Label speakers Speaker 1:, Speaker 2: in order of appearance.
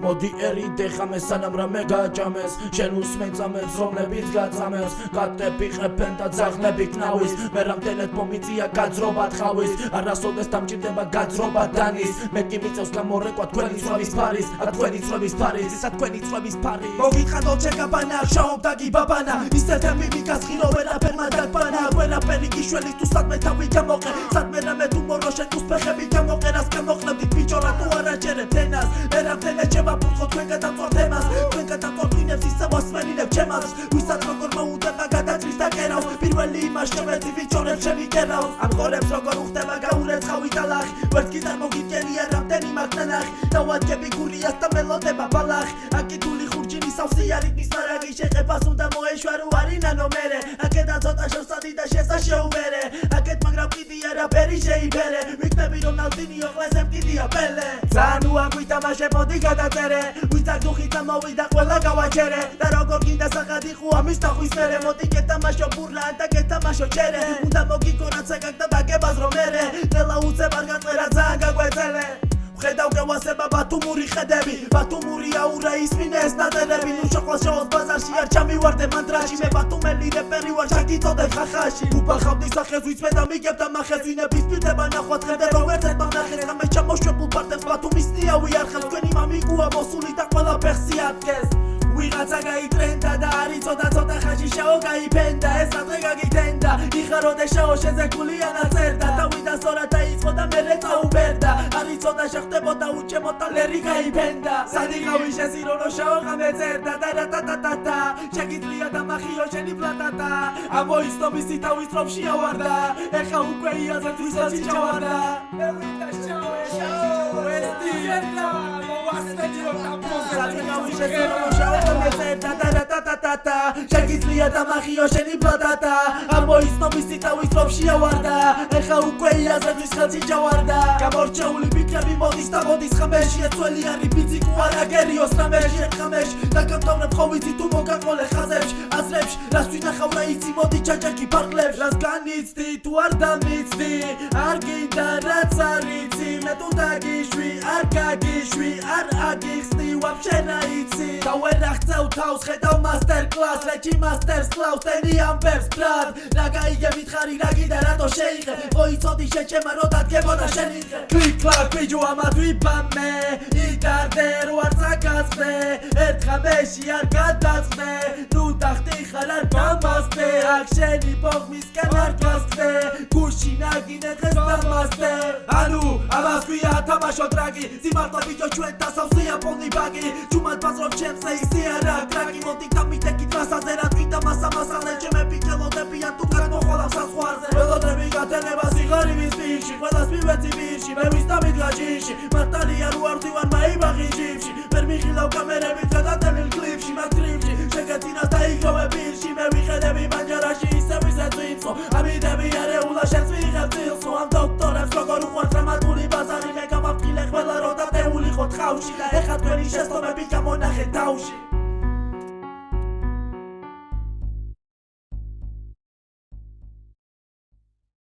Speaker 1: მოდი ერიდე ხამე სანამ რამე გაჭამეს შენ უსმენწამებს რომლებიც გაწამებს გატები ყებენ და ძაღლები კნავის მე რამდენად მომიწია გაძრობა თხავის არასოდეს დამჭირდება გაძრობა დანის მე კი მიწევს გამორეკვა თქვენი ცრობის ფარის თქვენი ცრობის ფარის ისა თქვენი ცრობის ფარი მოგითხანდ ჩეკაბანა შაობ დაგი ბაბანა ისეთები ვიკასხირო ვერაფერმა დაგბანა ვერაფერი გიშველი თუ სადმე თავი გამოყე სადმე რამე თუ მორო შენ უსფეხები გამოყე რას გამოყნებდით ბიჭო რა თუ არ აჭერებ თენას მე რამდენად შემაფურთხო თქვენ გადავწვავთ თემას თქვენ გადავწვავთ ვინებს ისევ ასმენინებ ჩემას ვისაც როგორ მოუდება გადაჭრის და კერავს პირველი იმას შევეცი ვიჭორებს ჩემი კერავს ამ ხორებს როგორ უხდება გაურეცხავი დალახი ვერც კი წარმოგიდგენია რამდენი მაგნანახი დავადგები გურიას და მელოდება ბალახი აკიდული ხურჯინი სავსე არიტმის მარაგი შეყებას უნდა მოეშვარო არინანო მერე აკედა ცოტა შევსადი და შესაშეუბერე აკეთ მაგრამ კიდი არაფერი შეიბერე ვიქნები რონალდინიო ყლეზე მკიდია პელე ძალიან უაგვი თამაშე მოდი გადაწერე ვიძახ დუხით და მოვიდა ყველა გავაჩერე და როგორ გინდა სახადი ხო ამის თახვის მერე მოდი გეთამაშო ბურლა და გეთამაშო ჩერე უნდა მოგიგონათ საკაკ და დაგებაზრო მერე ნელა უცებ არ გაწერა ძალიან გაგვეწელე ხედავ გევასება ბათუმური ხედები ბათუმური აურა ისმინეს ნადერები ნუ შოხლას შოოს ბაზარში არ ჩამივარდე მანდრაში მე ბათუმელი რეპერი ვარ ჩაგიწოდე ხახაში უბახავდი სახეს ვიცმე და მიგებ და მახეს ვინების პირდება ნახვად ხედება ვერცად მანახეს ხამე ჩამოშვებულ პარტებს ბათუმის ნიავი არხებს თქვენი მამიკუა მოსული და ყველა ფეხსი ადგეს ვიღაცა გაიტრენდა და არიწოდა ცოტა ხანში შაო გაიფენდა ეს ადრე გაგითენდა იხაროდე შაო შენზე გულიანა წერდა თავიდა სწორად დაიწყო და მერე წაუბერდა არიწოდა შეხდებოდა უჩემოდა ლერი გაიფენდა სადიღავი შესირონო შაო ღამე წერდა და რატატატატა შეგიძლია და მახიო შენი პლატატა ამოიცნობის თავის წრომში ავარდა ეხა უკვე იაზეთ ვისაც ჩავარდა ევიდა შაო შაო ესტი წერდა მოვასწრებო დამპოზა სადიღავი შესირონო შაო შეგიძლია და მახიო შენი პლატატა ამოიცნობის თავის წრომში ავარდა ეხა უკვე იაზრების ხალხი ჩავარდა გამორჩეული ფიქრები მოდის და მოდის ხამეში ეცველი არის ბიციკუ არაგერიოს რამეში ერთხამეში და გამთავრებ ხო ვიცი თუ მოგაყოლე ხაზებში აზრებში რას ვინახავ რა იცი მოდი ჩაჭაკი ფარგლებში რას განიცდი თუ არ დამიცდი არ გინდა რაც არ იცი მე თუ დაგიშვი არ გაგიშვი არ აგიხსნი ვაფშე რა იცი და ვერ აღწევ თავს ხედავ მასტერ კლას რეჩი მასტერს კლავს ტენი ამბებს ბრად რა გაიგე მითხარი რა გინდა რატო შეიღე მოიცოდი შეჩემა რო დადგებოდა შენიღე კლიკ კლაკ ბიჯო ამათ ვიბამე იდარდე რო არ წაგასწრე ერთხამეში არ გადაწყდე ნუ დახტი ხარ არ გამასწრე აქ შენი ბოხმისკენ არ გასწრე გუში ნაგინე დღეს დამასწრე ანუ ამას ქვია თამაშო ტრაკი სიმართლე ბიჯო ჩვენ დასავსეა პონი ბაგი ჩუმად ბაზრობ ჩემზე ისე არა ტრაკი მოდი დამიტეკით მასაზე რა თვითა მასამასალე ჩემები გელოდებიან თუ გადმოხვალავ საზღვარზე ველოდები გათენება სიღარიბის პირში ყველას მივეცი ვირში მე ვისდამით გაჭირში მარტალია რო არ ვდივარ მაიბაღი ჯიბში ვერ მიხილავ კამერებით გადატენილ კლიპში მაგ ტრიპში შეგეძინა დაიგროვე პირში მე ვიხედები მანჯარაში ისე ვიზეთ ვინცო ამიდები არეულა შენს ვიღებ წილსო ამ დოქტორებს როგორ უყვართ დრამატული ბაზარი მე გამაფრთხილე ყველა რო დადეული ხო თხავში და ეხა თქვენი შეცდომები გამონახეთ თავში